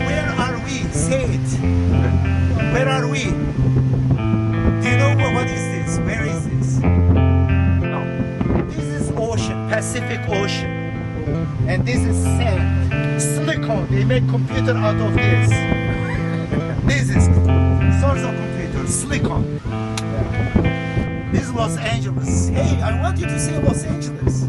Where are we? Say it. Where are we? Do you know what is this? Where is this? No. This is ocean, Pacific Ocean. And this is sand. Silicon. They make computer out of this. This is source of computer, silicon. This is Los Angeles. Hey, I want you to see Los Angeles.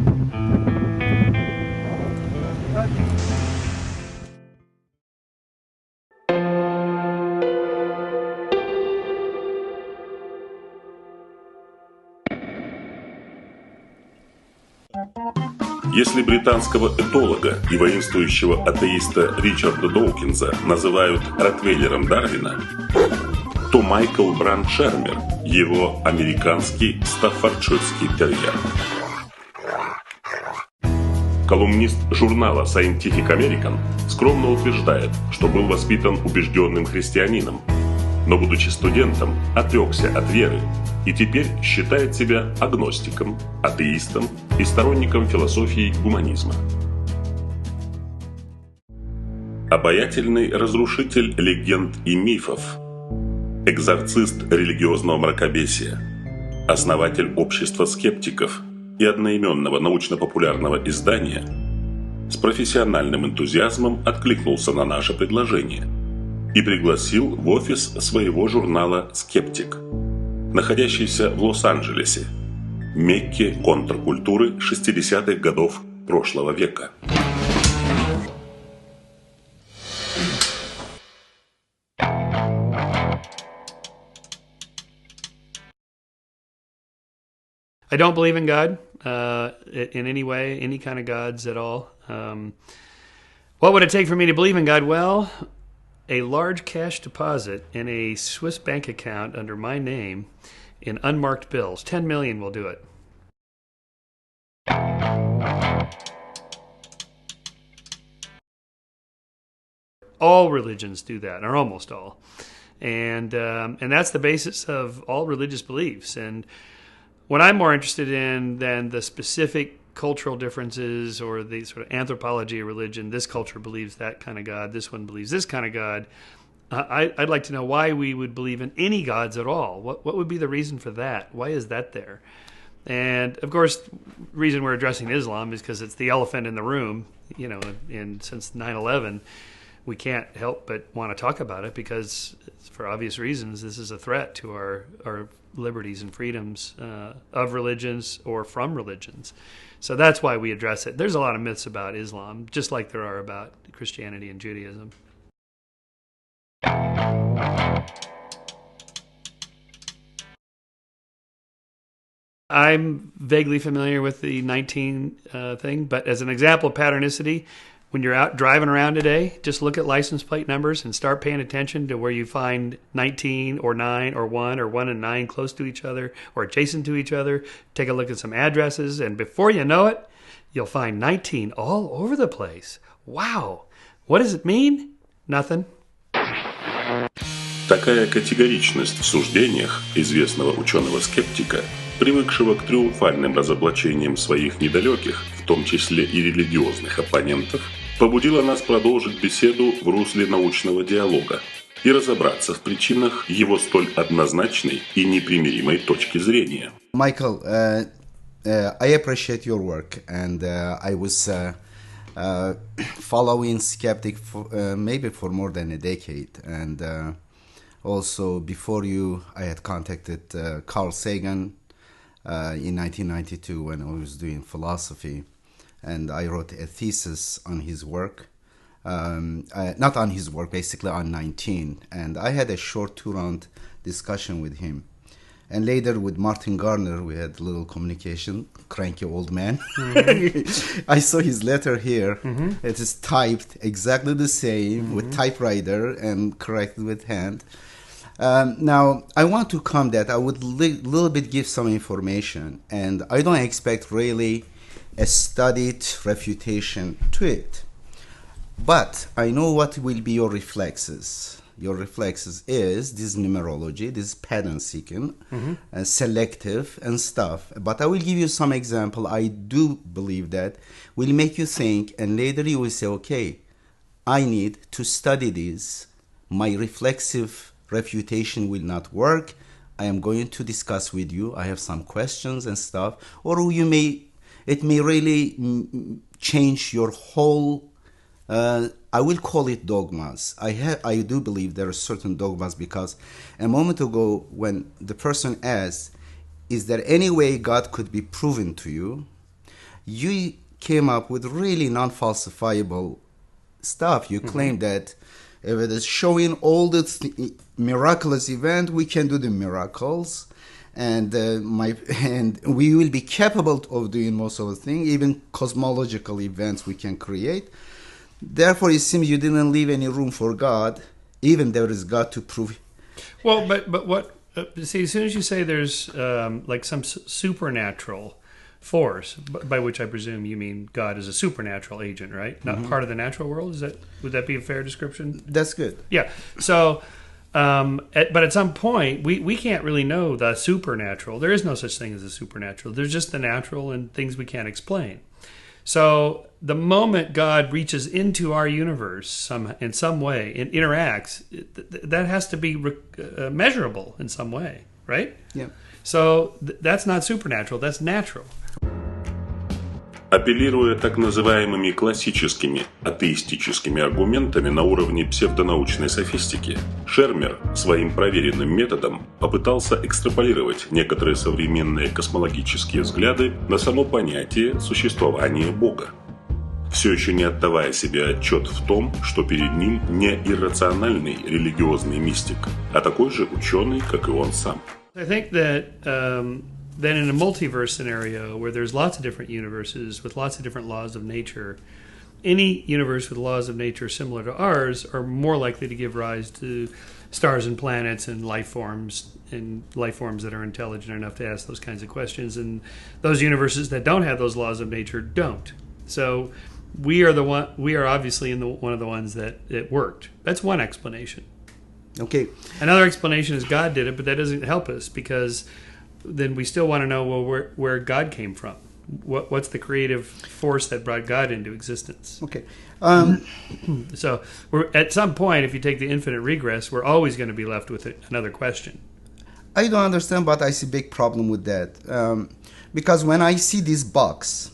Если британского этолога и воинствующего атеиста Ричарда Доукинза называют ротвейлером Дарвина, то Майкл Шермер – его американский стаффордширский терьер. Колумнист журнала Scientific American скромно утверждает, что был воспитан убежденным христианином, но, будучи студентом, отрекся от веры и теперь считает себя агностиком, атеистом и сторонником философии гуманизма. Обаятельный разрушитель легенд и мифов, экзорцист религиозного мракобесия, основатель общества скептиков и одноименного научно-популярного издания с профессиональным энтузиазмом откликнулся на наше предложение и пригласил в офис своего журнала «Скептик», находящийся в Лос-Анджелесе, Мекке контркультуры 60-х годов прошлого века. I don't believe in God in any way, any kind of gods at all. What would it take for me to believe in God? Well, a large cash deposit in a Swiss bank account under my name in unmarked bills. 10 million will do it. All religions do that, or almost all. And that's the basis of all religious beliefs. And what I'm more interested in than the specific cultural differences or the sort of anthropology of religion, this culture believes that kind of God, this one believes this kind of God. I'd like to know why we would believe in any gods at all. What would be the reason for that? Why is that there? And of course, the reason we're addressing Islam is because it's the elephant in the room. You know, and since 9/11, we can't help but want to talk about it because, for obvious reasons, this is a threat to our liberties and freedoms of religions or from religions. So that's why we address it. There's a lot of myths about Islam, just like there are about Christianity and Judaism. I'm vaguely familiar with the 19 thing, but as an example of patternicity, when you're out driving around today, just look at license plate numbers and start paying attention to where you find 19 or 9 or 1 or 1 and 9 close to each other or adjacent to each other. Take a look at some addresses, and before you know it, you'll find 19 all over the place. Wow. What does it mean? Nothing. Такая категоричность в суждениях известного ученого-скептика, привыкшего к триумфальным разоблачениям своих недалеких, в том числе и религиозных оппонентов, побудила нас продолжить беседу в русле научного диалога и разобраться в причинах его столь однозначной и непримиримой точки зрения. Michael, I appreciate your work, and I was following Skeptic maybe for more than a decade, and also before you, I had contacted Carl Sagan in 1992 when I was doing philosophy, and I wrote a thesis on his work, not on his work, basically on 19, and I had a short 2-round discussion with him. And later with Martin Garner, we had a little communication, cranky old man. Mm-hmm. I saw his letter here. Mm-hmm. It is typed exactly the same, mm-hmm, with typewriter and corrected with hand. Now, I want to come that I would little bit give some information, and I don't expect really a studied refutation to it. But I know what will be your reflexes. Your reflexes is this numerology, this pattern seeking, mm-hmm, selective and stuff. But I will give you some example. I do believe that will make you think, and later you will say, okay, I need to study this. My reflexive refutation will not work. I am going to discuss with you. I have some questions and stuff. Or it may really change your whole, I will call it dogmas. I do believe there are certain dogmas, because a moment ago when the person asked, is there any way God could be proven to you? You came up with really non-falsifiable stuff. You claim that if it is showing all the miraculous event, we can do the miracles, and we will be capable of doing most of the things, even cosmological events we can create. Therefore, it seems you didn't leave any room for God, even there is God to prove. Well, but what? See, as soon as you say there's like some supernatural force, by which I presume you mean God is a supernatural agent, right? Not part of the natural world. Would that be a fair description? That's good. Yeah. So, but at some point, we can't really know the supernatural. There is no such thing as a supernatural. There's just the natural and things we can't explain. So the moment God reaches into our universe in some way and interacts, that has to be measurable in some way, right? Yeah. So that's not supernatural, that's natural. Апеллируя так называемыми классическими атеистическими аргументами на уровне псевдонаучной софистики, Шермер своим проверенным методом попытался экстраполировать некоторые современные космологические взгляды на само понятие существования Бога, все еще не отдавая себе отчет в том, что перед ним не иррациональный религиозный мистик, а такой же ученый, как и он сам. I think that then in a multiverse scenario where there's lots of different universes with lots of different laws of nature, any universe with laws of nature similar to ours are more likely to give rise to stars and planets and life forms that are intelligent enough to ask those kinds of questions. And those universes that don't have those laws of nature don't. So we are obviously in one of the ones that it worked. That's one explanation. Okay. Another explanation is God did it, but that doesn't help us, because then we still want to know, well, where God came from. What's the creative force that brought God into existence? Okay. So we're at some point, if you take the infinite regress, we're always going to be left with another question. I don't understand, but I see a big problem with that. Because when I see this box,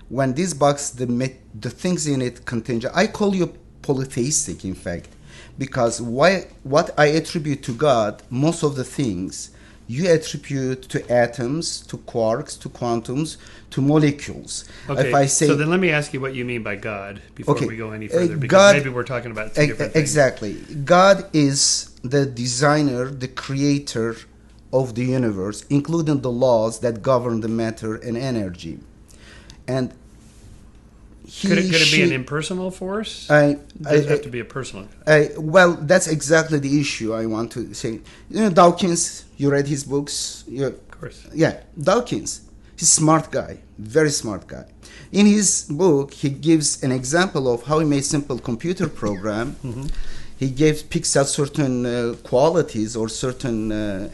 the things in it contain, I call you polytheistic, in fact, because what I attribute to God, most of the things, you attribute to atoms, to quarks, to quantums, to molecules. Okay, if I say, so then let me ask you what you mean by God before we go any further, because God, maybe we're talking about two different things. Exactly. God is the designer, the creator of the universe, including the laws that govern the matter and energy. And could it be an impersonal force? It doesn't have to be a personal. Well, that's exactly the issue I want to say. You know, Dawkins, you read his books? Of course. Yeah, Dawkins, he's a smart guy, very smart guy. In his book, he gives an example of how he made simple computer program. He picks out certain qualities or certain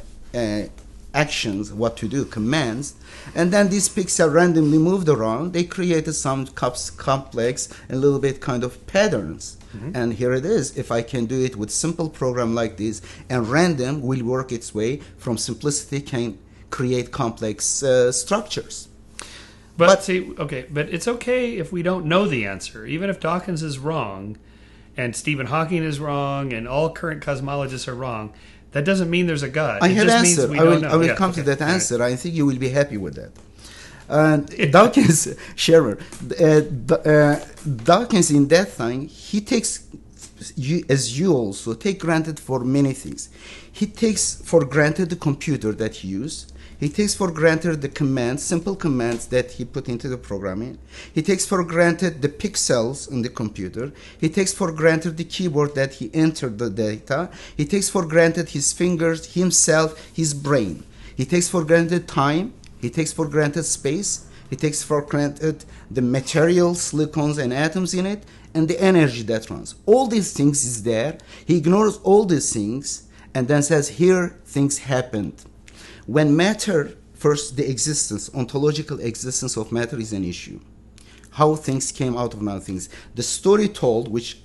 actions, what to do, commands, and then these picks are randomly moved around. They created some complex, a little bit kind of patterns. And here it is. If I can do it with simple program like this, and random will work its way from simplicity, can create complex structures. But it's okay if we don't know the answer. Even if Dawkins is wrong, and Stephen Hawking is wrong, and all current cosmologists are wrong, that doesn't mean there's a God. I have answer. I will come to that All answer. Right. I think you will be happy with that. Dawkins, Shermer, Dawkins in that thing, he takes, as you also take granted for many things. He takes for granted the computer that he used. He takes for granted the commands, simple commands that he put into the programming. He takes for granted the pixels in the computer. He takes for granted the keyboard that he entered the data. He takes for granted his fingers, himself, his brain. He takes for granted time. He takes for granted space. He takes for granted the materials, silicons and atoms in it, and the energy that runs. All these things is there. He ignores all these things and then says, here things happened. When matter, first the existence, ontological existence of matter is an issue. how things came out of nothing. The story told, which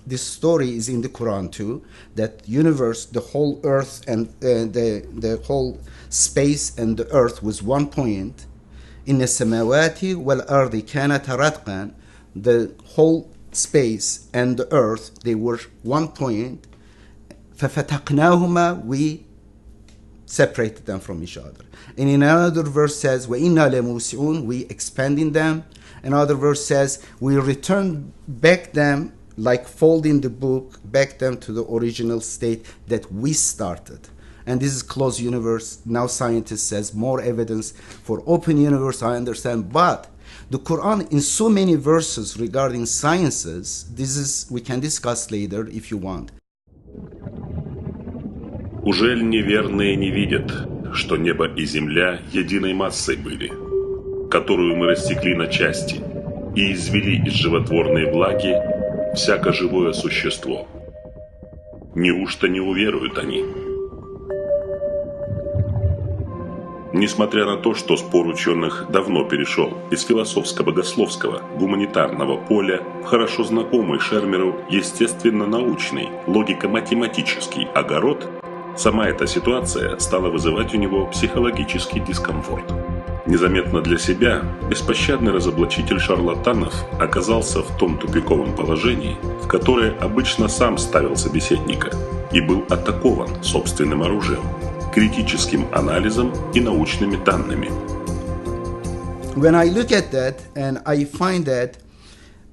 this story is in the Quran too, that universe, the whole earth and the whole space and the earth was one point. In the samawati wal ardi kanat ratqan, the whole space and the earth, they were one point. فَفَتَقْنَاهُمَا, we separated them from each other. And in another verse says, وَإِنَّا لَمُوسِعُونَ, we expanding them. Another verse says, we return back them, like folding the book, back them to the original state that we started. And this is closed universe. Now scientists says more evidence for open universe, I understand. But the Quran in so many verses regarding sciences, we can discuss later if you want. Ужель неверные не видят, что небо и земля единой массой были, которую мы рассекли на части и извели из животворной влаги всяко живое существо? Неужто не уверуют они? Несмотря на то, что спор ученых давно перешел из философско-богословского гуманитарного поля в хорошо знакомый Шермеру естественно-научный логико-математический огород, сама эта ситуация стала вызывать у него психологический дискомфорт. Незаметно для себя беспощадный разоблачитель шарлатанов оказался в том тупиковом положении, в которое обычно сам ставил собеседника, и был атакован собственным оружием, критическим анализом и научными данными. When I look at that and I find that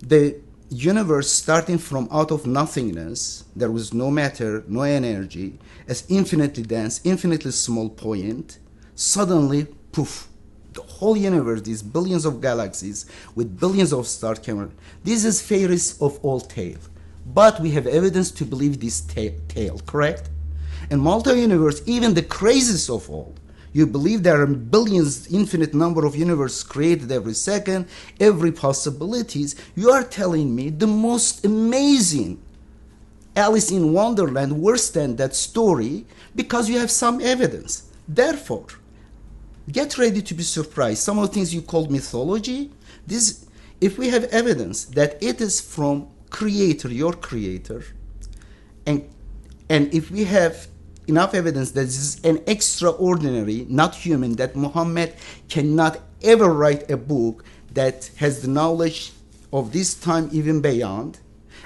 the universe starting from out of nothingness, there was no matter, no energy, as infinitely dense, infinitely small point, suddenly, poof, the whole universe, these billions of galaxies with billions of stars came out. This is fairest of all tale. But we have evidence to believe this tale, correct? And multi-universe, even the craziest of all, you believe there are billions, infinite number of universes created every second, every possibilities. You are telling me the most amazing Alice in Wonderland, worse than that story, because you have some evidence. Therefore, get ready to be surprised. Some of the things you called mythology, this, if we have evidence that it is from Creator, your Creator, and if we have enough evidence that this is an extraordinary, not human, that Muhammad cannot ever write a book that has the knowledge of this time even beyond,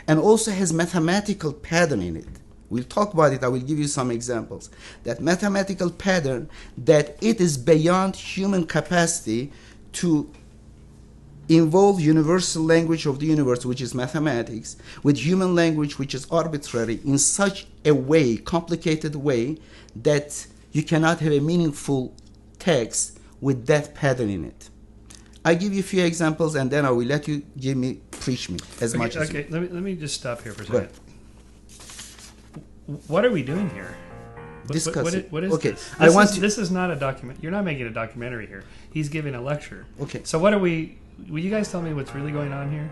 and also has mathematical pattern in it. We'll talk about it. I will give you some examples. That mathematical pattern, that it is beyond human capacity to involve universal language of the universe, which is mathematics, with human language, which is arbitrary, in such a way, complicated way, that you cannot have a meaningful text with that pattern in it. I give you a few examples, and then I will let you preach me as much as you. Okay, let me just stop here for a second. What are we doing here? Discuss it. What is okay. this? This is not a document. You're not making a documentary here. He's giving a lecture. Okay. So what are we? Will you guys tell me what's really going on here?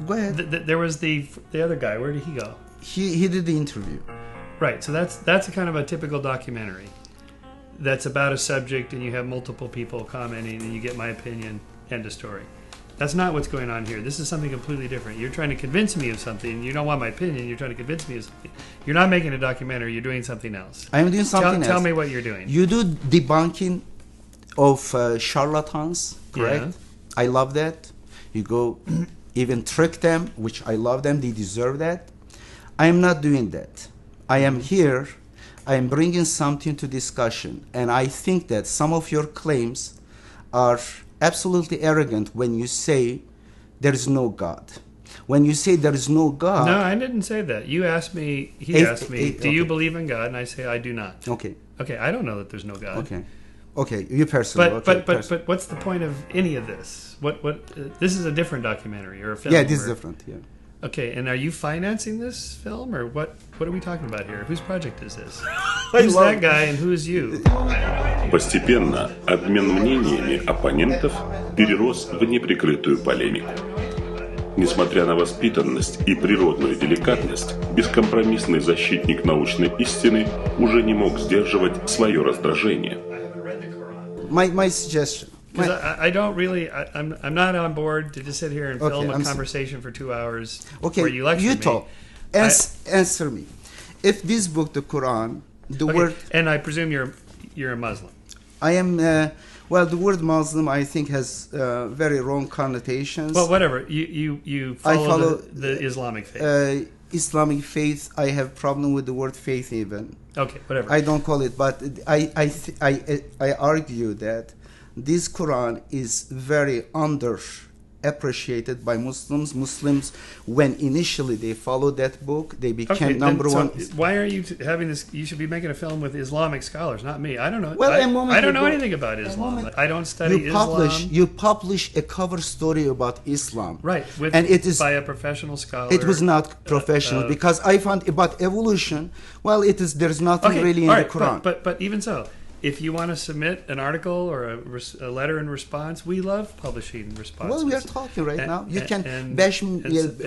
Go ahead. There was the other guy. Where did he go? He did the interview. Right. So that's a kind of a typical documentary. That's about a subject, and you have multiple people commenting, and you get my opinion. End of story. That's not what's going on here. This is something completely different. You're trying to convince me of something. You don't want my opinion. You're trying to convince me of something. You're not making a documentary. You're doing something else. I am doing something else. Tell me what you're doing. You do debunking of charlatans, correct? Yeah. I love that. You go even trick them, which I love them. They deserve that. I am not doing that. I am here. I am bringing something to discussion. And I think that some of your claims are absolutely arrogant when you say there is no God. When you say there is no God... No, I didn't say that. You asked me, he asked me, do you believe in God? And I say, I do not. Okay. Okay, I don't know that there's no God. Okay. Okay, you personally. But what's the point of any of this? What this is a different documentary or a film. Yeah, this is different, yeah. Okay, and are you financing this film, or what are we talking about here? Whose project is this? Who's that guy and who is you? Постепенно обмен мнениями оппонентов перерос в неприкрытую полемику. Несмотря на воспитанность и природную деликатность, бескомпромиссный защитник научной истины уже не мог сдерживать свое раздражение. My suggestion, Because I don't really, I'm not on board to just sit here and film a conversation for 2 hours where you lecture me. You talk. Answer me. If this book, the Quran, the word... And I presume you're a Muslim. I am... well, the word Muslim, I think, has very wrong connotations. Well, whatever. You follow the Islamic faith. Islamic faith, I have problem with the word faith even. Okay, whatever. I don't call it, but I argue that this Quran is very underappreciated by Muslims. Muslims, when initially they followed that book, they became number one. Why are you having this? You should be making a film with Islamic scholars, not me. I don't know. Well, I don't know anything about Islam. I don't study Islam. You publish a cover story about Islam, right? And it is by a professional scholar. It was not professional because I found about evolution. Well, it is. There's nothing really in the Quran. But even so. If you want to submit an article or a letter in response, we love publishing responses. Well, we are talking right now. You can bash me,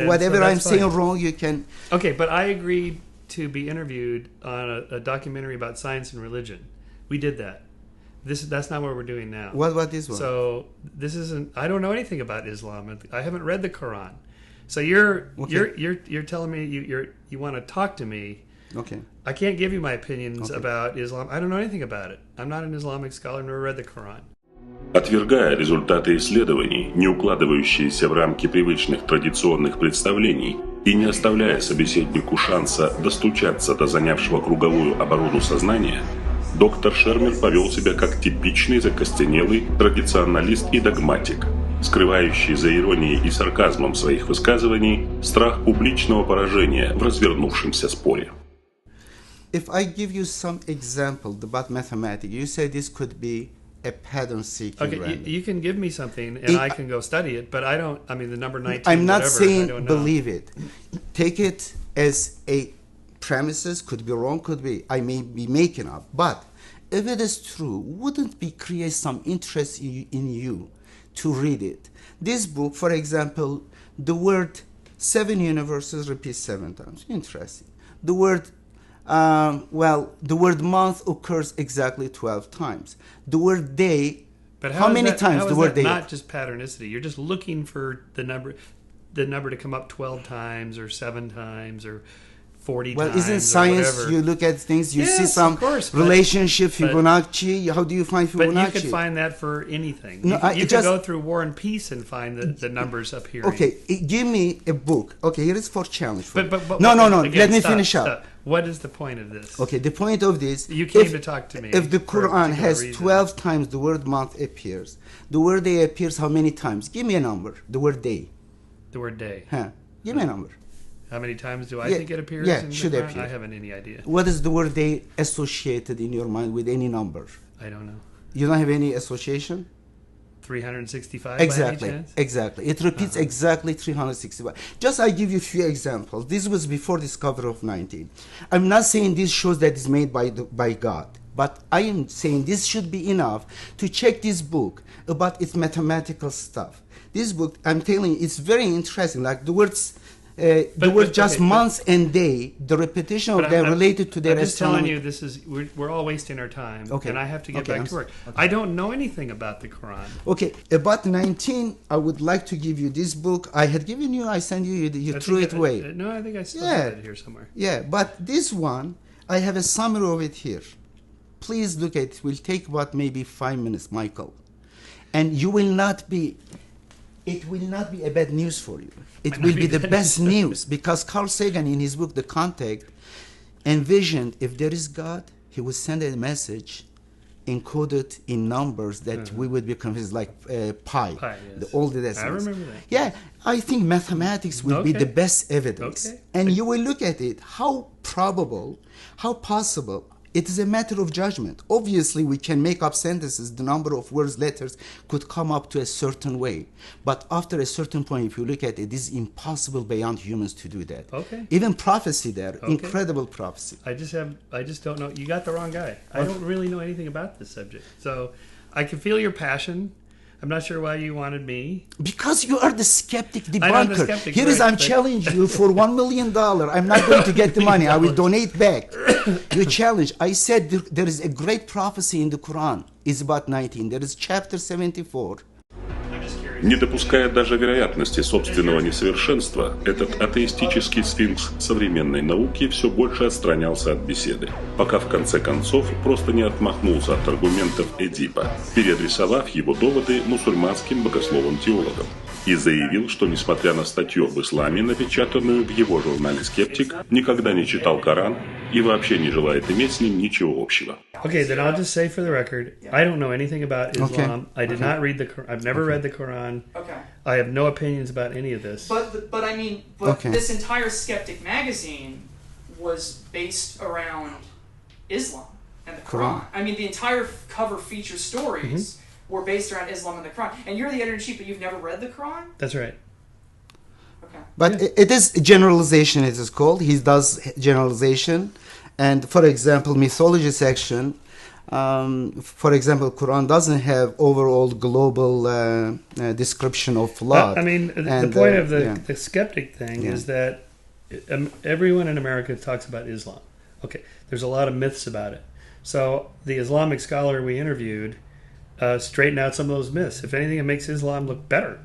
whatever so I'm saying fine. wrong, you can... Okay, but I agreed to be interviewed on a documentary about science and religion. We did that. That's not what we're doing now. What about this one? So this isn't... I don't know anything about Islam. I haven't read the Quran. So you're telling me you want to talk to me. Okay. I can't give you my opinions about Islam. I don't know anything about it. I'm not an Islamic scholar, nor read the Quran. Отвергая результаты исследований, не укладывающиеся в рамки привычных традиционных представлений и не оставляя собеседнику шанса достучаться до занявшего круговую оборону сознания, доктор Шермер повел себя как типичный закостенелый традиционалист и догматик, скрывающий за иронией и сарказмом своих высказываний страх публичного поражения в развернувшемся споре. If I give you some example about mathematics, you say this could be a pattern seeking. Okay, you can give me something and I can go study it, but I don't. I mean, the number 19. I'm not whatever, saying believe it. Take it as a premises. Could be wrong. Could be. I may be making up. But if it is true, wouldn't it create some interest in you to read it? This book, for example, the word 7 universes repeats 7 times. Interesting. The word the word month occurs exactly 12 times. The word day, but how many times the word day? Not just patternicity. You're just looking for the number to come up 12 times or 7 times or 40 times. Well, isn't science, you look at things, you see some relationship, Fibonacci. How do you find Fibonacci? But you can find that for anything. No, you can go through War and Peace and find the numbers appearing. Okay, give me a book. Okay, here is for challenge. But no. Again, let me finish up. What is the point of this? Okay, the point of this... You came to talk to me. If the Quran has 12 times the word month appears, the word day appears how many times? Give me a number. The word day. The word day. Give me a number. How many times do I think it appears? Yeah, should appear. I haven't any idea. What is the word day associated in your mind with any number? I don't know. You don't have any association? 365 exactly, by any chance? Exactly. It repeats exactly 365. Just I give you a few examples. This was before discovery of 19. I'm not saying this shows that it's made by God, but I am saying this should be enough to check this book about its mathematical stuff. This book, I'm telling you, it's very interesting. Like the words... months and day, the repetition of them related to their astronomy. I'm just telling you, we're all wasting our time, and I have to get back to work. I don't know anything about the Quran. Okay, about 19, I would like to give you this book. I had given you, I sent you threw it away. No, I think I still have it here somewhere. Yeah, but this one, I have a summary of it here. Please look at it. It will take about maybe 5 minutes, Michael. And you will not be... It will not be a bad news for you. It will be the best news because Carl Sagan in his book, The Contact, envisioned if there is God, he would send a message encoded in numbers that we would be confused like pi, all the decimals. I remember that. Yeah, I think mathematics will be the best evidence. Okay. And you will look at it, how probable, how possible. It is a matter of judgment. Obviously, we can make up sentences. The number of words, letters could come up to a certain way. But after a certain point, if you look at it, it is impossible beyond humans to do that. Okay. Even prophecy there, incredible prophecy. I just don't know. You got the wrong guy. I don't really know anything about this subject. So I can feel your passion, I'm not sure why you wanted me. Because you are the skeptic debunker. I know the skeptic, Here is, right, I'm challenging you for $1 million. I'm not going to get the money. I will donate back. You challenge. I said there is a great prophecy in the Quran. It's about 19. There is chapter 74. Не допуская даже вероятности собственного несовершенства, этот атеистический сфинкс современной науки все больше отстранялся от беседы, пока в конце концов просто не отмахнулся от аргументов Эдипа, переадресовав его доводы мусульманским богословам-теологам, и заявил, что, несмотря на статью об исламе, напечатанную в его журнале «Скептик», никогда не читал Коран и вообще не желает иметь с ним ничего общего. Okay, then I'll just say for the record, I don't know anything about Islam. I did not read the Quran. I've never read the Quran. Okay. I have no opinions about any of this. But I mean, this entire Skeptic magazine was based around Islam and the Quran. I mean, the entire cover feature stories were based around Islam and the Quran. And you're the editor-in-chief, but you've never read the Quran? That's right. Okay. But it is generalization, it is called. He does generalization. And for example, mythology section, for example, Quran doesn't have overall global description of flood. I mean, the point of the skeptic thing is that everyone in America talks about Islam. Okay, there's a lot of myths about it. So the Islamic scholar we interviewed straightened out some of those myths. If anything, it makes Islam look better.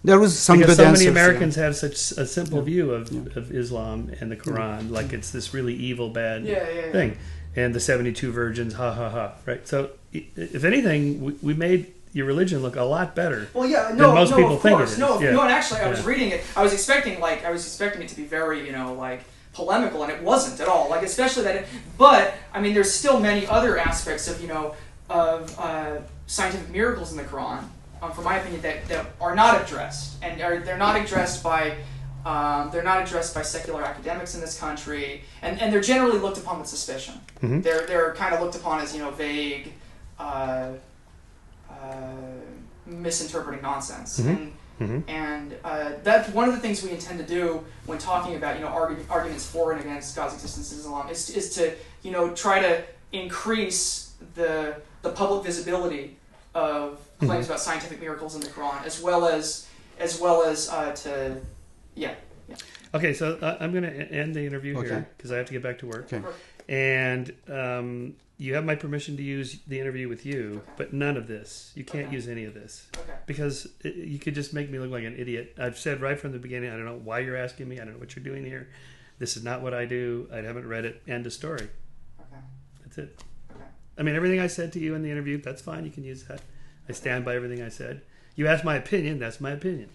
There was some because good so answers, many Americans have such a simple view of Islam and the Quran, like it's this really evil, bad thing. And the 72 virgins, ha ha ha, right? So, if anything, we made your religion look a lot better. Well, yeah, than most people think it is. No, and actually, I was reading it. I was expecting it to be very, polemical, and it wasn't at all. Like, especially that. But I mean, there's still many other aspects of scientific miracles in the Quran, from my opinion, that are not addressed, and they're not addressed by secular academics in this country, and they're generally looked upon with suspicion. Mm-hmm. They're kind of looked upon as vague, misinterpreting nonsense, and that's one of the things we intend to do when talking about arguments for and against God's existence in Islam is to try to increase the public visibility of claims about scientific miracles in the Quran, as well as to. Yeah. Okay, so I'm going to end the interview here because I have to get back to work. Okay. And you have my permission to use the interview with you, but none of this. You can't use any of this because you could just make me look like an idiot. I've said right from the beginning, I don't know why you're asking me. I don't know what you're doing here. This is not what I do. I haven't read it. End of story. Okay. That's it. Okay. I mean, everything I said to you in the interview, that's fine. You can use that. I stand by everything I said. You asked my opinion. That's my opinion.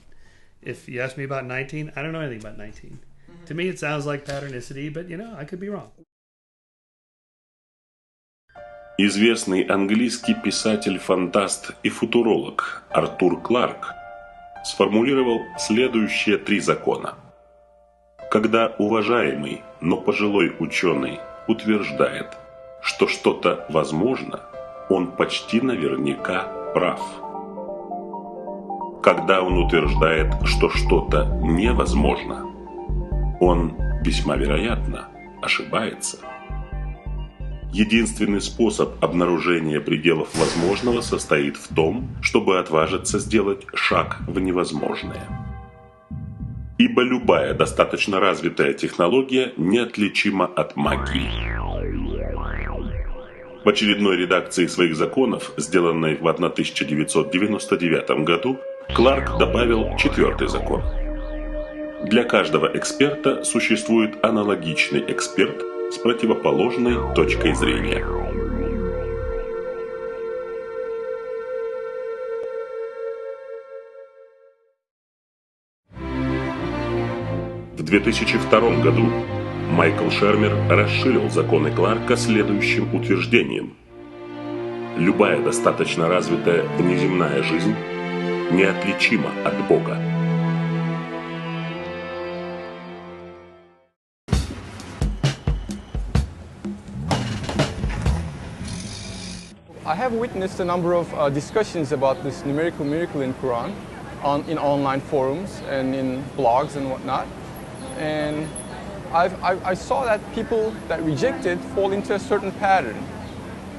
If you ask me about 19, I don't know anything about 19. To me, it sounds like patternicity, but I could be wrong. Известный английский писатель-фантаст и футуролог Артур Кларк сформулировал следующие 3 закона. Когда уважаемый, но пожилой ученый утверждает, что что-то возможно, он почти наверняка прав. Когда он утверждает, что что-то невозможно, он весьма вероятно ошибается. Единственный способ обнаружения пределов возможного состоит в том, чтобы отважиться сделать шаг в невозможное. Ибо любая достаточно развитая технология неотличима от магии. В очередной редакции своих законов, сделанной в 1999 году, Кларк добавил 4-й закон. Для каждого эксперта существует аналогичный эксперт с противоположной точкой зрения. В 2002 году Майкл Шермер расширил законы Кларка следующим утверждением. Любая достаточно развитая внеземная жизнь неотличима от Бога. I have witnessed a number of discussions about this numerical miracle in Quran in online forums and in blogs and whatnot. And I saw that people that reject it fall into a certain pattern.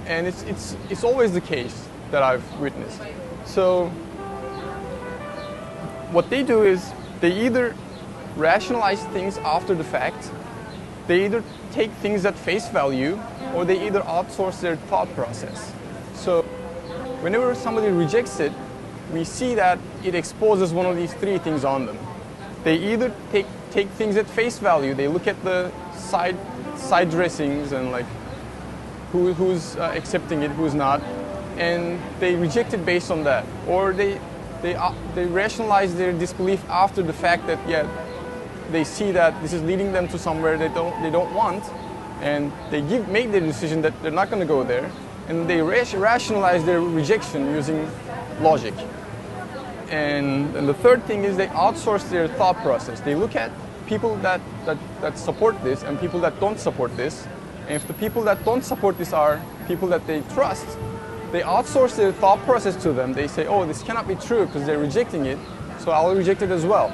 And it's always the case that I've witnessed. So what they do is they either rationalize things after the fact, they either take things at face value, or they either outsource their thought process. So whenever somebody rejects it, we see that it exposes one of these three things on them. They either take things at face value, they look at the side dressings and like who's accepting it, who's not, and they reject it based on that. Or they rationalize their disbelief after the fact that, yeah, they see that this is leading them to somewhere they don't want, and they make their decision that they're not going to go there, and they rationalize their rejection using logic. And the third thing is they outsource their thought process. They look at people that support this and people that don't support this, and if the people that don't support this are people that they trust, they outsource their thought process to them. They say, oh, this cannot be true because they're rejecting it, so I'll reject it as well.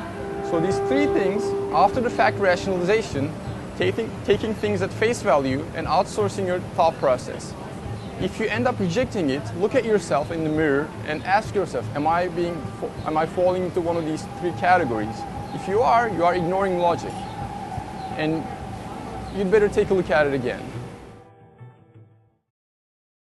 So these three things, after the fact rationalization, taking things at face value, and outsourcing your thought process. If you end up rejecting it, look at yourself in the mirror and ask yourself, am I falling into one of these three categories? If you are ignoring logic, and you'd better take a look at it again.